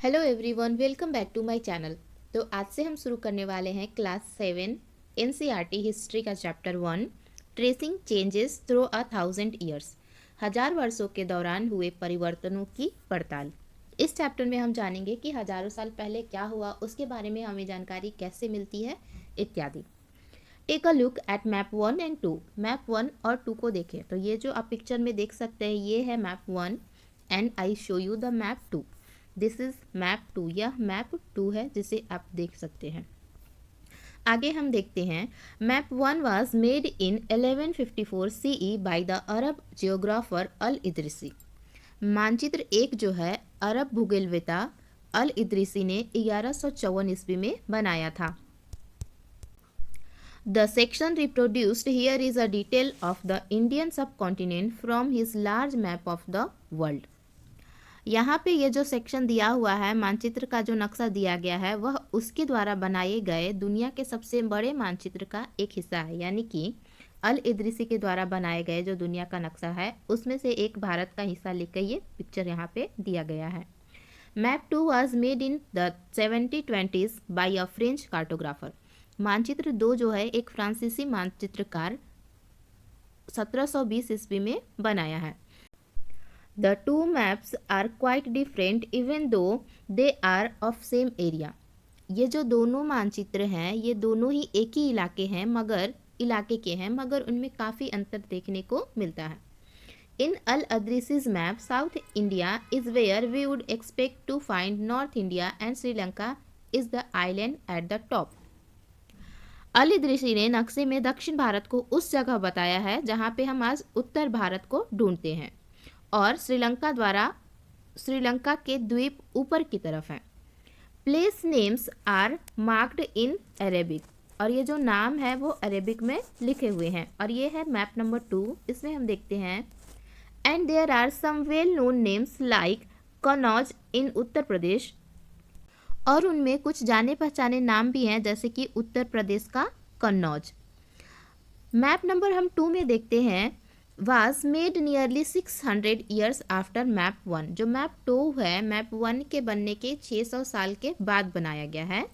Hello everyone, welcome back to my channel. तो आज से हम शुरू करने वाले हैं क्लास 7 एनसीईआरटी हिस्ट्री का chapter 1 tracing changes through 1000 years. 1000 वर्षों के दौरान हुए परिवर्तनों की पड़ताल। इस चैप्टर में हम जानेंगे कि हजारों साल पहले क्या हुआ, उसके बारे में हमें जानकारी कैसे मिलती है इत्यादि। Take a look at map 1 and 2। Map 1 और 2 को देखें। तो ये जो आप पिक्चर में देख सकते हैं ये है map 1 and I show you the map 2। This is map 2। यह मैप 2 है जिसे आप देख सकते हैं। आगे हम देखते हैं। Map 1 was made in 1154 CE by the Arab geographer al Idrisi. मानचित्र एक जो है अरब भूगोलवेता अल इद्रिसी ने 1154 ईस्वी में बनाया था। The section reproduced here is a detail of the Indian subcontinent from his large map of the world। यहाँ पे ये जो सेक्शन दिया हुआ है, मानचित्र का जो नक्शा दिया गया है वह उसके द्वारा बनाए गए दुनिया के सबसे बड़े मानचित्र का एक हिस्सा है, यानी कि अल इद्रिसी के द्वारा बनाए गए जो दुनिया का नक्शा है उसमें से एक भारत का हिस्सा लेकर ये पिक्चर यहाँ पे दिया गया है। Map 2 was made in the 1720s by a French cartographer. मानचित्र 2 जो है एक फ्रांसीसी मानचित्रकार 1720 ईस्वी में बनाया है। The two maps are quite different even though they are of same area। ये जो दोनों मानचित्र हैं ये दोनों ही एक ही इलाके के हैं मगर उनमें काफ़ी अंतर देखने को मिलता है। In Al Idrisi's map, South India is where we would expect to find North India and Sri Lanka is the island at the top। अल इद्रिसी ने नक्शे में दक्षिण भारत को उस जगह बताया है जहाँ पे हम आज उत्तर भारत को ढूंढते हैं और श्रीलंका के द्वीप ऊपर की तरफ हैं। Place names are marked in Arabic. और ये जो नाम है वो अरेबिक में लिखे हुए हैं। और ये है मैप नंबर 2। इसमें हम देखते हैं and there are some well known names like Kannauj in Uttar Pradesh. और उनमें कुछ जाने पहचाने नाम भी हैं जैसे कि उत्तर प्रदेश का कन्नौज। मैप नंबर हम 2 में देखते हैं was made nearly 600 years after map 1। जो मैप 2 है मैप 1 के बनने के 600 साल के बाद बनाया गया है।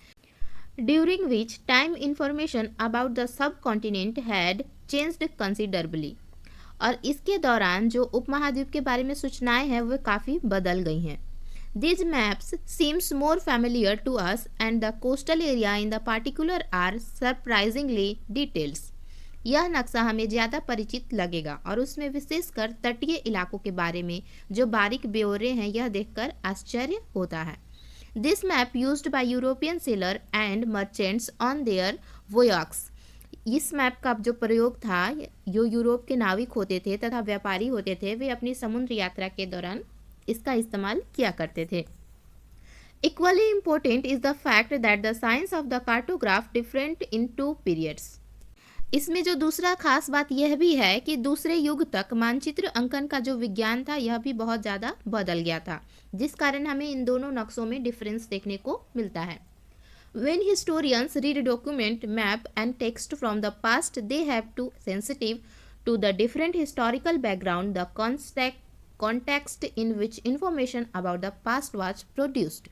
During which time information about the subcontinent had changed considerably। और इसके दौरान जो उपमहाद्वीप के बारे में सूचनाएं हैं वो काफ़ी बदल गई हैं। These maps seems more familiar to us and the coastal area in the particular are surprisingly detailed। यह नक्शा हमें ज़्यादा परिचित लगेगा और उसमें विशेषकर तटीय इलाकों के बारे में जो बारीक ब्यौरे हैं यह देखकर आश्चर्य होता है। This map used by European sailor and merchants on their voyages. इस मैप का जो प्रयोग था जो यूरोप के नाविक होते थे तथा व्यापारी होते थे वे अपनी समुद्र यात्रा के दौरान इसका इस्तेमाल किया करते थे। Equally important is the fact that the science of the cartography different in 2 periods. इसमें जो दूसरा खास बात यह भी है कि दूसरे युग तक मानचित्र अंकन का जो विज्ञान था यह भी बहुत ज़्यादा बदल गया था, जिस कारण हमें इन दोनों नक्शों में डिफरेंस देखने को मिलता है। When historians read document, map and text from the past, they have to sensitive to the different historical background, the context in which information about the past was produced।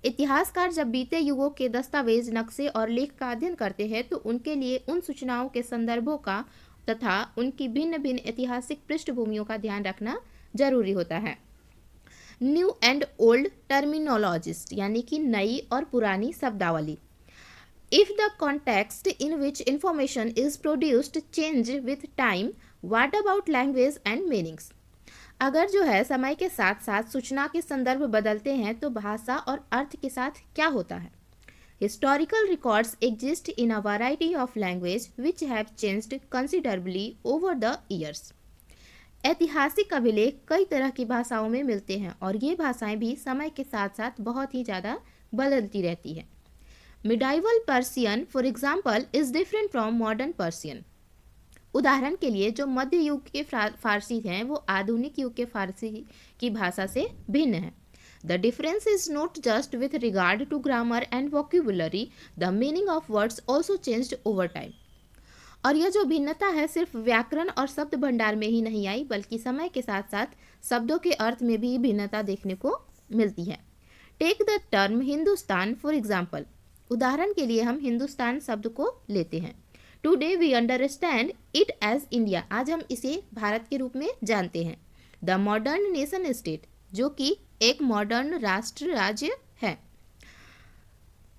इतिहासकार जब बीते युगों के दस्तावेज नक्शे और लेख का अध्ययन करते हैं तो उनके लिए उन सूचनाओं के संदर्भों का तथा उनकी भिन्न भिन्न ऐतिहासिक पृष्ठभूमियों का ध्यान रखना जरूरी होता है। न्यू एंड ओल्ड टर्मिनोलॉजिस्ट यानी कि नई और पुरानी शब्दावली। If the context in which information is produced change with time, what about language and meanings. अगर जो है समय के साथ साथ सूचना के संदर्भ बदलते हैं तो भाषा और अर्थ के साथ क्या होता है। Historical records exist in a variety of language which have changed considerably over the years. ऐतिहासिक अभिलेख कई तरह की भाषाओं में मिलते हैं और ये भाषाएं भी समय के साथ साथ बहुत ही ज़्यादा बदलती रहती है। Medieval Persian for example is different from modern Persian. उदाहरण के लिए जो मध्य युग के फारसी हैं वो आधुनिक युग के फारसी की भाषा से भिन्न है। The difference is not just with regard to grammar and vocabulary, the meaning of words also changed over time. और यह जो भिन्नता है सिर्फ व्याकरण और शब्द भंडार में ही नहीं आई बल्कि समय के साथ साथ शब्दों के अर्थ में भी भिन्नता देखने को मिलती है। Take the term Hindustan for example, उदाहरण के लिए हम हिंदुस्तान शब्द को लेते हैं। Today we understand it as India, आज हम इसे भारत के रूप में जानते हैं। द मॉडर्न नेशन स्टेट, जो कि एक मॉडर्न राष्ट्र राज्य है।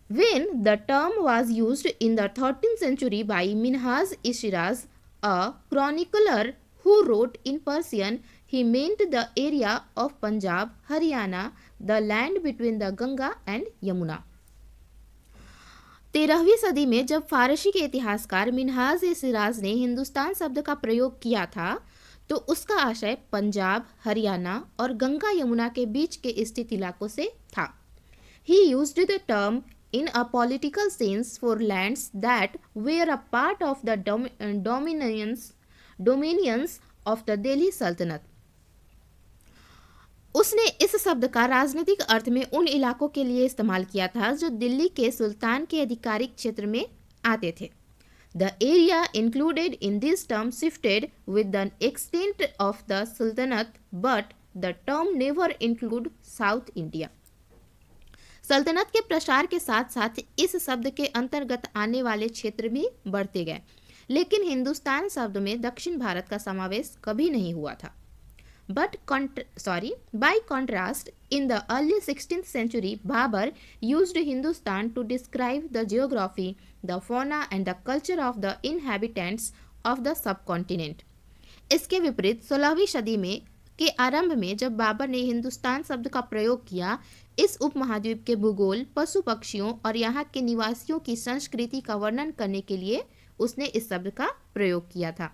When the term was used in the 13th century by Minhaj-e-Shiraz, a chronicler who wrote in Persian, he meant the area of Punjab, Haryana, the land between the Ganga and Yamuna. 13वीं सदी में जब फारसी के इतिहासकार मिन्हाज-ए-शिराज ने हिंदुस्तान शब्द का प्रयोग किया था, तो उसका आशय पंजाब, हरियाणा और गंगा यमुना के बीच के स्थित इलाकों से था। He used the term in a political sense for lands that were a part of the dominions of the Delhi Sultanate. उसने इस शब्द का राजनीतिक अर्थ में उन इलाकों के लिए इस्तेमाल किया था जो दिल्ली के सुल्तान के आधिकारिक क्षेत्र में आते थे। The area included in this term shifted with the extent of the Sultanate, but the term never included South India. सल्तनत के प्रसार के साथ साथ इस शब्द के अंतर्गत आने वाले क्षेत्र भी बढ़ते गए, लेकिन हिंदुस्तान शब्द में दक्षिण भारत का समावेश कभी नहीं हुआ था। By contrast, in the early 16th century, Babur used Hindustan to describe the geography, the fauna and the culture of the inhabitants of the subcontinent. इसके विपरीत 16वीं सदी में के आरंभ में जब बाबर ने हिंदुस्तान शब्द का प्रयोग किया, इस उपमहाद्वीप के भूगोल, पशु पक्षियों और यहाँ के निवासियों की संस्कृति का वर्णन करने के लिए उसने इस शब्द का प्रयोग किया था।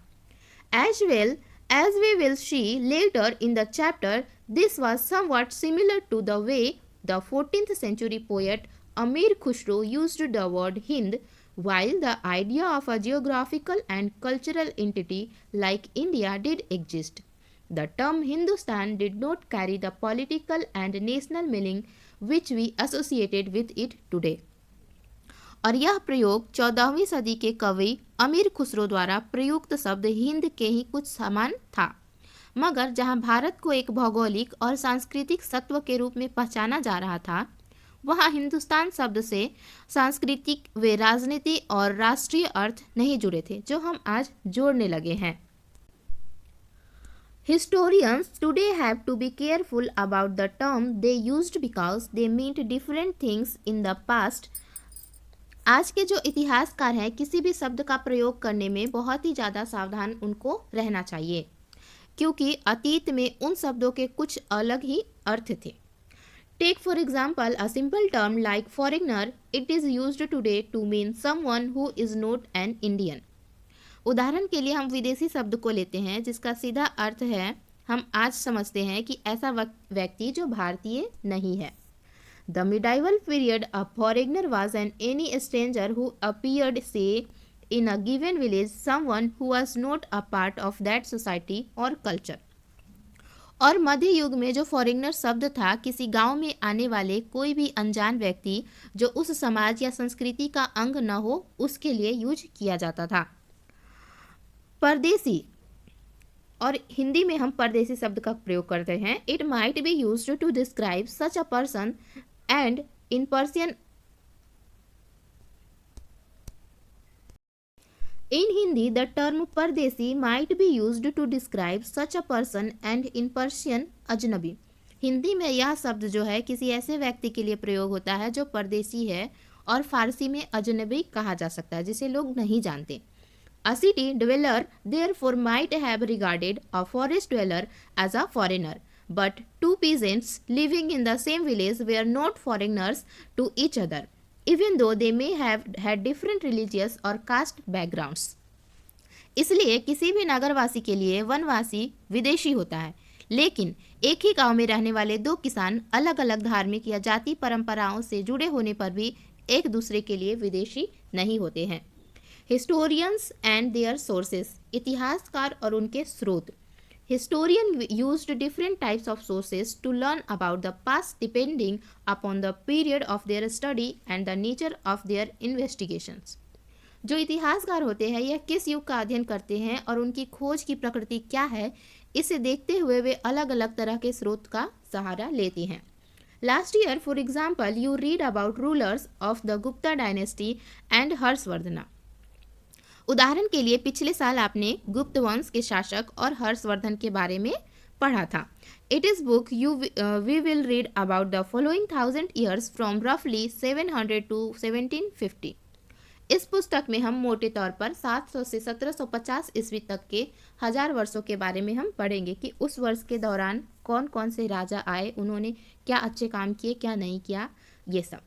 As well as we will see later in the chapter, this was somewhat similar to the way the 14th century poet Amir Khusro used the word Hind, while the idea of a geographical and cultural entity like India did exist. The term Hindustan did not carry the political and national meaning which we associated with it today. और यह प्रयोग 14वीं सदी के कवि अमीर खुसरो द्वारा प्रयुक्त शब्द हिंद के ही कुछ समान था, मगर जहां भारत को एक भौगोलिक और सांस्कृतिक सत्व के रूप में पहचाना जा रहा था, वहां हिंदुस्तान शब्द से सांस्कृतिक व राजनीति और राष्ट्रीय अर्थ नहीं जुड़े थे, जो हम आज जोड़ने लगे हैं। Historians today have to be careful about the term they used because they meant different things in the past. आज के जो इतिहासकार हैं, किसी भी शब्द का प्रयोग करने में बहुत ही ज़्यादा सावधान उनको रहना चाहिए, क्योंकि अतीत में उन शब्दों के कुछ अलग ही अर्थ थे। Take for example a simple term like foreigner. It is used today to mean someone who is not an Indian. उदाहरण के लिए हम विदेशी शब्द को लेते हैं, जिसका सीधा अर्थ है, हम आज समझते हैं कि ऐसा व्यक्ति जो भारतीय नहीं है। The medieval period a foreigner was an any stranger who appeared say in a given village, someone who was not a part of that society और कल्चर। और मध्य युग में जो फॉरेनर शब्द था, किसी गांव में आने वाले कोई भी अनजान व्यक्ति जो उस समाज या संस्कृति का अंग न हो, उसके लिए यूज किया जाता था। परदेसी, और हिंदी में हम परदेसी शब्द का प्रयोग करते हैं। It might be used to describe such a person and in Persian In Hindi, the term Pardesi might be used to describe such a person and in Persian अजनबी। हिंदी में यह शब्द जो है किसी ऐसे व्यक्ति के लिए प्रयोग होता है जो परदेसी है, और फारसी में अजनबी कहा जा सकता है, जिसे लोग नहीं जानते। A city dweller therefore might have regarded a forest dweller as a foreigner, but two peasants living in the same village were not foreigners to each other, even though they may have had different religious or caste backgrounds. इसलिए किसी भी नगरवासी के लिए वनवासी विदेशी होता है, लेकिन एक ही गांव में रहने वाले दो किसान अलग अलग धार्मिक या जाति परंपराओं से जुड़े होने पर भी एक दूसरे के लिए विदेशी नहीं होते हैं। हिस्टोरियंस एंड देयर सोर्सेस, इतिहासकार और उनके स्रोत। Historian used different types of sources to learn about the past depending upon the period of their study and the nature of their investigations. जो इतिहासकार होते हैं यह किस युग का अध्ययन करते हैं और उनकी खोज की प्रकृति क्या है, इसे देखते हुए वे अलग अलग तरह के स्रोत का सहारा लेते हैं। Last year for example you read about rulers of the Gupta dynasty and Harshavardhana. उदाहरण के लिए पिछले साल आपने गुप्त वंश के शासक और हर्षवर्धन के बारे में पढ़ा था। It is book we will read about the following 1000 years from रफली 700 टू 1750। इस पुस्तक में हम मोटे तौर पर 700 से 1750 ईस्वी तक के 1000 वर्षों के बारे में हम पढ़ेंगे कि उस वर्ष के दौरान कौन कौन से राजा आए, उन्होंने क्या अच्छे काम किए, क्या नहीं किया, ये सब।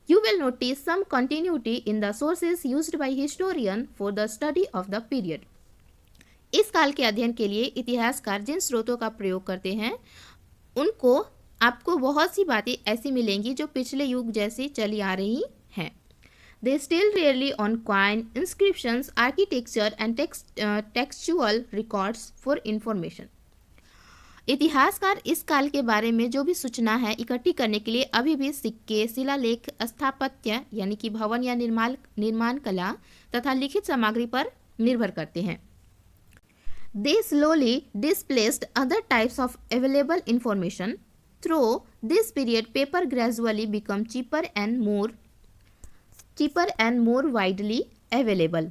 You will notice some continuity in the sources used by historian for the study of the period. इस काल के अध्ययन के लिए इतिहासकार जिन स्रोतों का प्रयोग करते हैं उनको आपको बहुत सी बातें ऐसी मिलेंगी जो पिछले युग जैसी चली आ रही हैं। They still rarely on coin, inscriptions, architecture and textual records for information. इतिहासकार इस काल के बारे में जो भी सूचना है इकट्ठी करने के लिए अभी भी सिक्के, शिलालेख, स्थापत्य यानी कि भवन या निर्माण कला तथा लिखित सामग्री पर निर्भर करते हैं। They slowly displaced other types of available information. Through this period, paper gradually become cheaper and more widely available.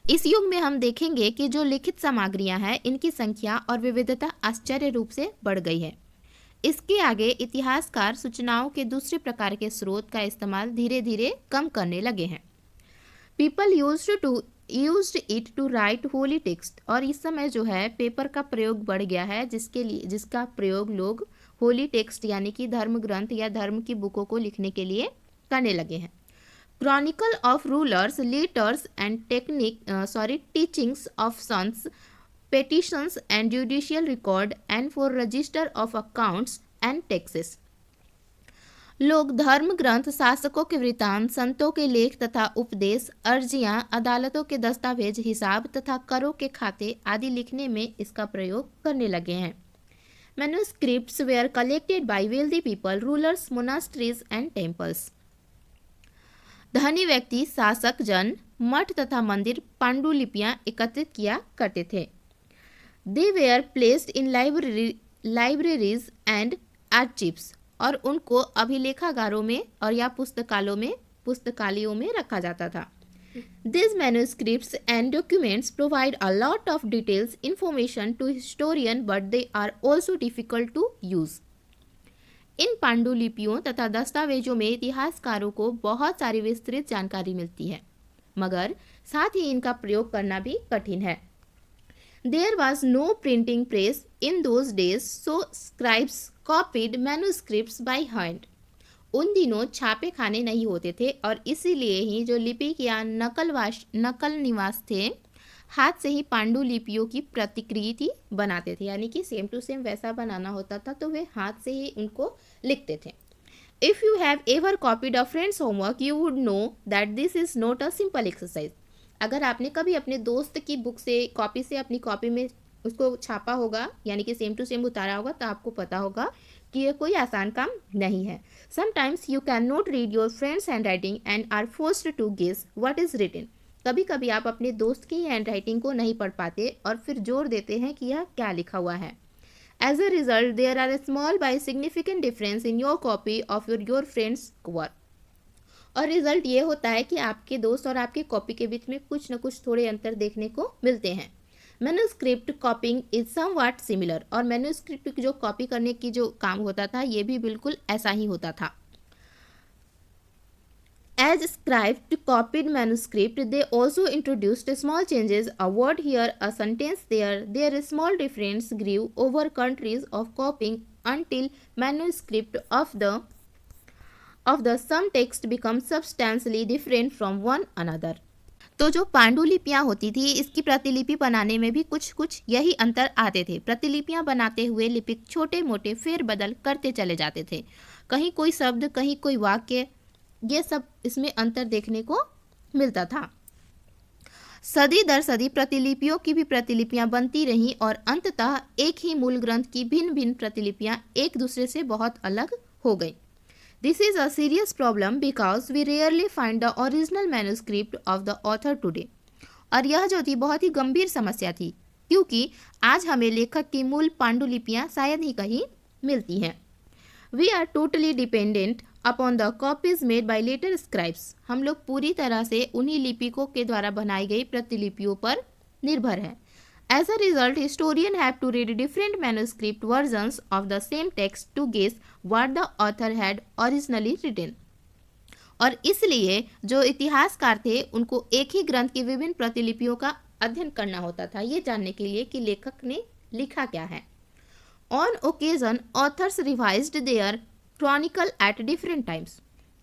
इस युग में हम देखेंगे कि जो लिखित सामग्रियां हैं इनकी संख्या और विविधता आश्चर्य रूप से बढ़ गई है। इसके आगे इतिहासकार सूचनाओं के दूसरे प्रकार के स्रोत का इस्तेमाल धीरे धीरे कम करने लगे हैं। People used it to write holy text, और इस समय जो है पेपर का प्रयोग बढ़ गया है जिसका प्रयोग लोग होली टेक्स्ट यानी कि धर्म ग्रंथ या धर्म की बुकों को लिखने के लिए करने लगे हैं। Chronicle of rulers, letters and teachings of sons, petitions and judicial record and for register of accounts and taxes. लोग धर्म ग्रंथ, शासकों के वृत्तांत, संतों के लेख तथा उपदेश, अर्जियां, अदालतों के दस्तावेज, हिसाब तथा करों के खाते आदि लिखने में इसका प्रयोग करने लगे हैं। Manuscripts were collected by wealthy people, rulers, monasteries and temples. धनी व्यक्ति, शासक जन, मठ तथा मंदिर पांडुलिपियां एकत्रित किया करते थे। They were placed in libraries and archives, और उनको अभिलेखागारों में और या पुस्तकालयों में रखा जाता था। These manuscripts and documents provide a lot of details information to historian, but they are also difficult to use. इन पांडुलिपियों तथा दस्तावेजों में इतिहासकारों को बहुत सारी विस्तृत जानकारी मिलती है, मगर साथ ही इनका प्रयोग करना भी कठिन है। There was no printing press in those days, so scribes copied manuscripts by hand. उन दिनों छापे खाने नहीं होते थे और इसीलिए ही जो लिपिक या नकल निवास थे हाथ से ही पांडुलिपियों की प्रतिकृति बनाते थे, यानी कि सेम टू सेम वैसा बनाना होता था तो वे हाथ से ही उनको लिखते थे। If you have ever copied a friends homework you would know that this is not a simple exercise. अगर आपने कभी अपने दोस्त की बुक से कॉपी से अपनी कॉपी में उसको छापा होगा यानी कि सेम टू सेम उतारा होगा तो आपको पता होगा कि यह कोई आसान काम नहीं है। Sometimes you can not read your friends hand writing and are forced to guess what is written. कभी कभी आप अपने दोस्त की हैंड राइटिंग को नहीं पढ़ पाते और फिर जोर देते हैं कि यह क्या लिखा हुआ है। As a result there are small by significant difference in your copy of your friends work. और रिजल्ट ये होता है कि आपके दोस्त और आपके कॉपी के बीच में कुछ न कुछ थोड़े अंतर देखने को मिलते हैं। मैन्युस्क्रिप्ट कॉपिंग इज समवॉट सिमिलर, और मैन्युस्क्रिप्ट जो कॉपी करने की जो काम होता था ये भी बिल्कुल ऐसा ही होता था। As scribes copied manuscript, they also introduced small changes, a word here, a sentence there. Their small difference grew over countries of copying until manuscript of the some text become substantially different from one another. तो जो पांडुलिपियाँ होती थी इसकी प्रतिलिपि बनाने में भी कुछ यही अंतर आते थे। प्रतिलिपियाँ बनाते हुए लिपिक छोटे मोटे फेरबदल करते चले जाते थे, कहीं कोई शब्द कहीं कोई वाक्य, ये सब इसमें अंतर देखने को मिलता था। सदी दर सदी प्रतिलिपियों की भी प्रतिलिपियां बनती रहीं और अंततः एक ही मूल ग्रंथ की भिन्न भिन्न प्रतिलिपियां एक दूसरे से बहुत अलग हो गई। This is a serious problem because we rarely find the original manuscript of the author today. और यह जो थी बहुत ही गंभीर समस्या थी क्योंकि आज हमें लेखक की मूल पांडुलिपियां शायद ही कहीं मिलती हैं। We are totally dependent upon the copies made by later scribes. हम लोग पूरी तरह से उन्हीं लिपिकों के द्वारा बनाई गई प्रतिलिपियों पर निर्भर है। As a result, historians have to read different manuscript versions of the same text to guess what the author had originally written. और इसलिए जो इतिहासकार थे उनको एक ही ग्रंथ की विभिन्न प्रतिलिपियों का अध्ययन करना होता था, ये जानने के लिए कि लेखक ने लिखा क्या है। On occasion, authors revised their chronicle at different times.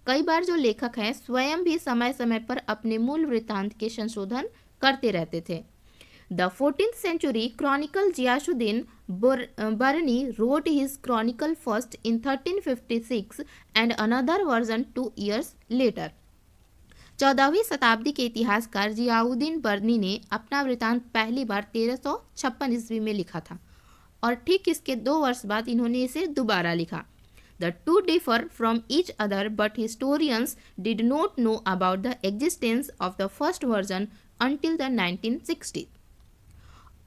कई बार जो लेखक हैं स्वयं भी समय समय पर अपने मूल वृत्तांत के संशोधन करते रहते थे। The 14th century chronicle Giyasuddin Barani wrote his chronicle first in 1356 and another version 2 years later. 14वीं शताब्दी के इतिहासकार जियाउद्दीन बरनी ने अपना वृत्तांत पहली बार 1356 ईस्वी में लिखा था और ठीक इसके 2 वर्ष बाद इन्होंने इसे दोबारा लिखा। The two differ from each other, but historians did not know about the existence of the first version until the 1960s.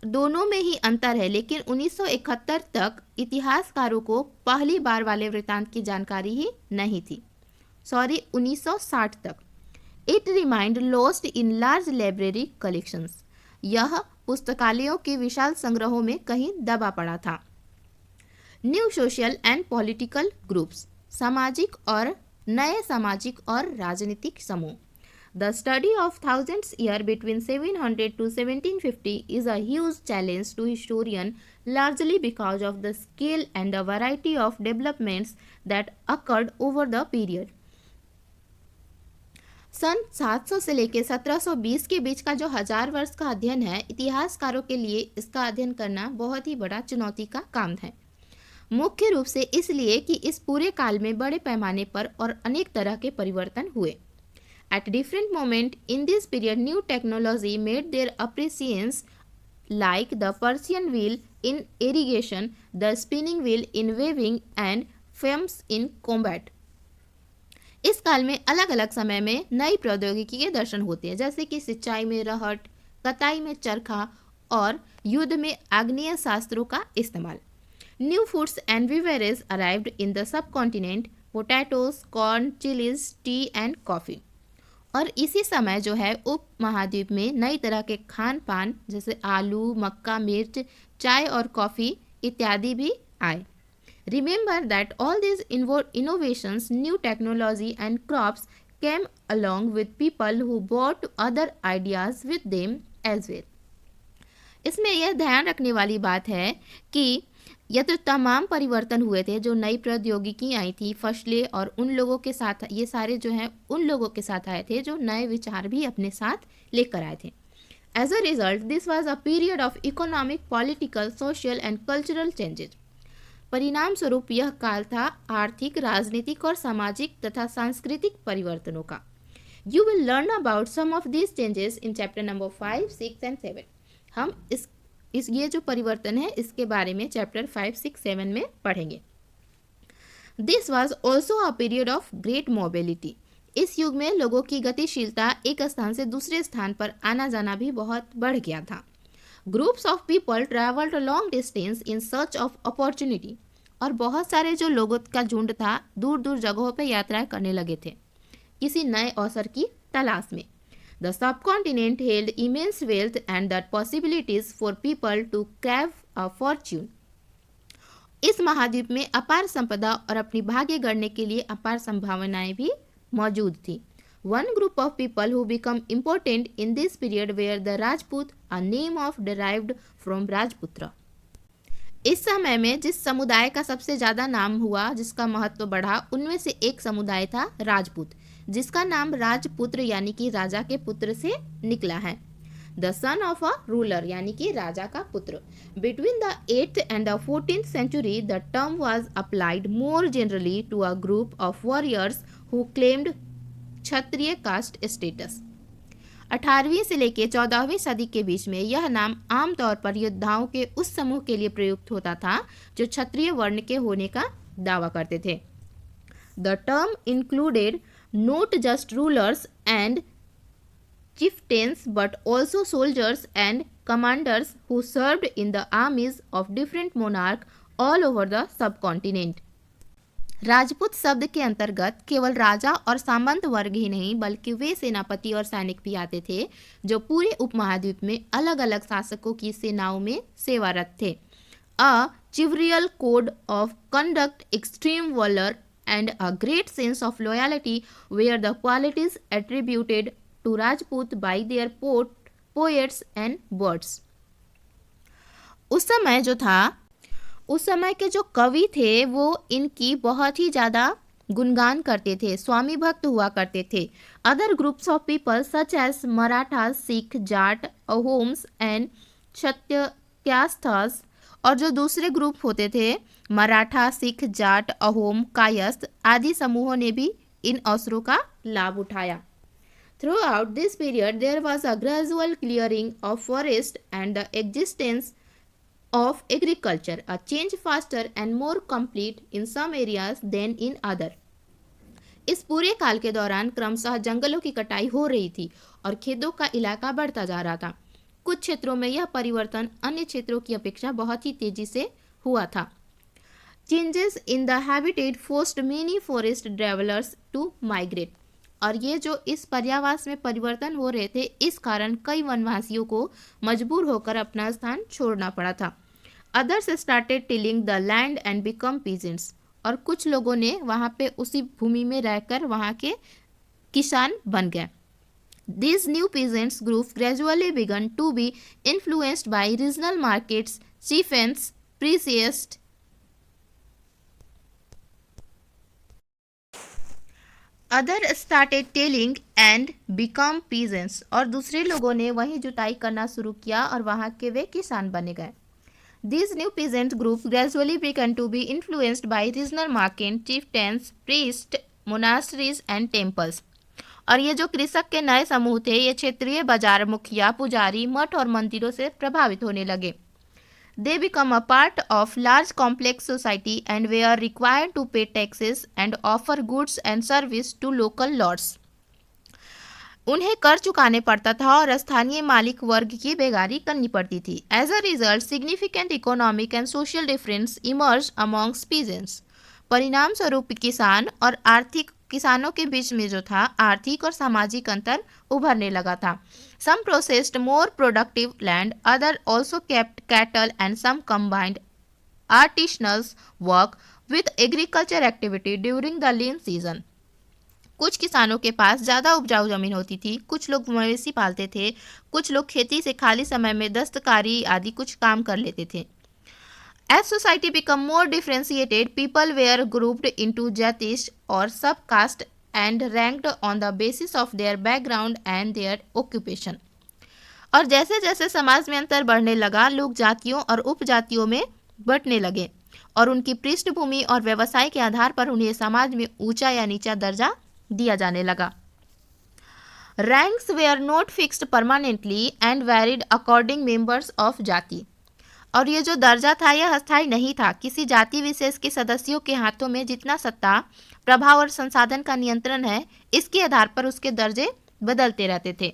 दोनों में ही अंतर है, लेकिन 1971 तक इतिहासकारों को पहली बार वाले वृत्तांत की जानकारी ही नहीं थी। 1960 तक। It remind lost in large library collections. यह पुस्तकालयों के विशाल संग्रहों में कहीं दबा पड़ा था। New social and political groups. नए सामाजिक और राजनीतिक समूह। The study of thousands year between 700 to 1750 is a huge challenge to historians, largely because of the scale and the variety of developments that occurred over the period. सन 700 से लेकर 1720 के बीच का जो 1000 वर्ष का अध्ययन है, इतिहासकारों के लिए इसका अध्ययन करना बहुत ही बड़ा चुनौती का काम है। मुख्य रूप से इसलिए कि इस पूरे काल में बड़े पैमाने पर और अनेक तरह के परिवर्तन हुए। At different moments in this period, new technology made their appreciations, like the Persian wheel in irrigation, the spinning wheel in weaving, and films in combat. इस काल में अलग अलग समय में नई प्रौद्योगिकी के दर्शन होते हैं, जैसे कि सिंचाई में रहट, कताई में चरखा और युद्ध में आग्नेय शास्त्रों का इस्तेमाल। New foods and beverages arrived in the subcontinent, potatoes, corn, chilies, tea and coffee. और इसी समय जो है उप महाद्वीप में नई तरह के खान पान जैसे आलू, मक्का, मिर्च, चाय और कॉफ़ी इत्यादि भी आए। Remember that all this innovations, new technology and crops came along with people who bought other ideas with them as well. इसमें यह ध्यान रखने वाली बात है कि यह तो तमाम परिवर्तन हुए थे, जो नई प्रौद्योगिकी आई थी, फसलें, और उन लोगों के साथ ये सारे जो हैं उन लोगों के साथ आए थे जो नए विचार भी अपने साथ लेकर आए थे। As a result this was a period of economic, political, social and cultural changes. परिणाम स्वरूप यह काल था आर्थिक, राजनीतिक और सामाजिक तथा सांस्कृतिक परिवर्तनों का। You will learn about some of these changes in chapter number 5, 6 and 7। हम ये जो परिवर्तन है इसके बारे में चैप्टर 5, 6, 7 में पढ़ेंगे। This was also a period of great mobility. इस युग में लोगों की गतिशीलता, एक स्थान से दूसरे स्थान पर आना जाना भी बहुत बढ़ गया था। Groups of people travelled long distance in search of opportunity. और बहुत सारे जो लोगों का झुंड था दूर दूर जगहों पर यात्राएं करने लगे थे किसी नए अवसर की तलाश में। The subcontinent held immense wealth and the possibilities for people to crave a fortune. इस महाद्वीप में अपार संपदा और अपनी भाग्य गढ़ने के लिए अपार संभावनाएं भी मौजूद थी। One group of people who become important in this period were the Rajput, a name of derived from Rajputra. इस समय में जिस समुदाय का सबसे ज़्यादा नाम हुआ, जिसका महत्व बढ़ा, उनमें से एक समुदाय था राजपूत, जिसका नाम राजपुत्र यानी कि राजा के पुत्र से निकला है। The son of a ruler यानी कि राजा का पुत्र। Between the 8th and the 14th century the term was applied more generally to a group of warriors who claimed Kshatriya caste status. 18वीं से लेकर 14वीं सदी के बीच में यह नाम आमतौर पर योद्धाओं के उस समूह के लिए प्रयुक्त होता था जो क्षत्रिय वर्ण के होने का दावा करते थे। The term included not just rulers and chieftains but also soldiers and commanders who served in the armies of different monarchs all over the subcontinent. Rajput शब्द के अंतर्गत केवल राजा और सामंत वर्ग ही नहीं बल्कि वे सेनापति और सैनिक भी आते थे जो पूरे उपमहाद्वीप में अलग अलग शासकों की सेनाओं में सेवारत थे। A chivalric code of conduct, extreme valour and a great sense of loyalty were the qualities attributed to Rajput by their poets and bards. उस समय के जो कवि थे वो इनकी बहुत ही ज़्यादा गुणगान करते थे, स्वामी भक्त हुआ करते थे। Other groups of people such as Maratha, Sikh, Jat, Ahoms and Kayasthas, और जो दूसरे ग्रुप होते थे मराठा, सिख, जाट, अहोम, कायस्थ आदि समूहों ने भी इन अवसरों का लाभ उठाया। Throughout this period, there was a gradual clearing of forest and the existence of agriculture, a change faster and more complete in some areas than in other. इस पूरे काल के दौरान क्रमशः जंगलों की कटाई हो रही थी और खेतों का इलाका बढ़ता जा रहा था। कुछ क्षेत्रों में यह परिवर्तन अन्य क्षेत्रों की अपेक्षा बहुत ही तेजी से हुआ था। Changes in the habitat forced many forest dwellers to migrate. और ये जो इस पर्यावास में परिवर्तन हो रहे थे इस कारण कई वनवासियों को मजबूर होकर अपना स्थान छोड़ना पड़ा था। Others started tilling the land and become peasants, और कुछ लोगों ने वहाँ पे उसी भूमि में रहकर वहाँ के किसान बन गए। These new peasants group gradually began to be influenced by regional markets, chieftains, priests, other started telling and become peasants, और दूसरे लोगों ने वहीं जुताई करना शुरू किया और वहाँ के वे किसान बने गए। This new peasant group gradually began to be influenced by regional market, chieftains, priest, monasteries and temples, और ये जो कृषक के नए समूह थे ये क्षेत्रीय बाजार, मुखिया, पुजारी, मठ और मंदिरों से प्रभावित होने लगे। They become a part of large complex society and were required to pay taxes and offer goods and service to local lords. उन्हें कर चुकाने पड़ता था और स्थानीय मालिक वर्ग की बेगारी करनी पड़ती थी। As a result, significant economic and social difference emerged amongst peasants. परिणाम स्वरूप किसानों के बीच में जो था आर्थिक और सामाजिक अंतर उभरने लगा था। Some processed more productive land, other also kept cattle and some combined artisanal work with agriculture activity during the lean season. कुछ किसानों के पास ज़्यादा उपजाऊ जमीन होती थी, कुछ लोग मवेशी पालते थे, कुछ लोग खेती से खाली समय में दस्तकारी आदि कुछ काम कर लेते थे। As society became more differentiated, people were grouped into jatis or subcaste and ranked on the basis of their background and their occupation. और जैसे जैसे समाज में अंतर बढ़ने लगा, लोग जातियों और उपजातियों में बंटने लगे और उनकी पृष्ठभूमि और व्यवसाय के आधार पर उन्हें समाज में ऊंचा या नीचा दर्जा दिया जाने लगा। Ranks were not fixed permanently and varied according members of जाति, और ये जो दर्जा था यह अस्थायी नहीं था। किसी जाति विशेष के सदस्यों के हाथों में जितना सत्ता, प्रभाव और संसाधन का नियंत्रण है इसके आधार पर उसके दर्जे बदलते रहते थे।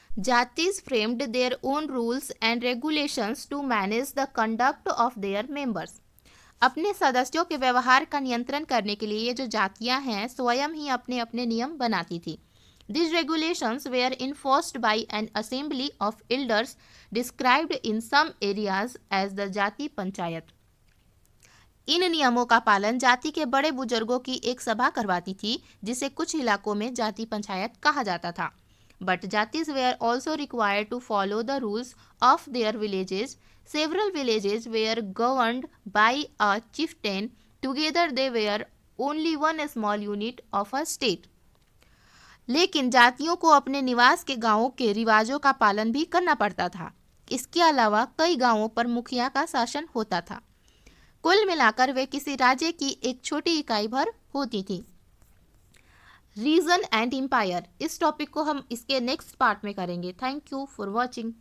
Jatis framed their own rules and regulations to manage the conduct of their members. अपने सदस्यों के व्यवहार का नियंत्रण करने के लिए ये जो जातियां हैं स्वयं ही अपने अपने नियम बनाती थी। These regulations were enforced by an assembly of elders described in some areas as the जाति पंचायत। इन नियमों का पालन जाति के बड़े बुजुर्गों की एक सभा करवाती थी जिसे कुछ इलाकों में जाति पंचायत कहा जाता था। But jatis were also required to follow the rules of their villages. Several villages were governed by a chieftain. Together they were only one small unit of a state. लेकिन जातियों को अपने निवास के गांवों के रिवाजों का पालन भी करना पड़ता था। इसके अलावा कई गांवों पर मुखिया का शासन होता था। कुल मिलाकर वे किसी राज्य की एक छोटी इकाई भर होती थी। रीजन एंड एम्पायर, इस टॉपिक को हम इसके नेक्स्ट पार्ट में करेंगे। Thank you for watching.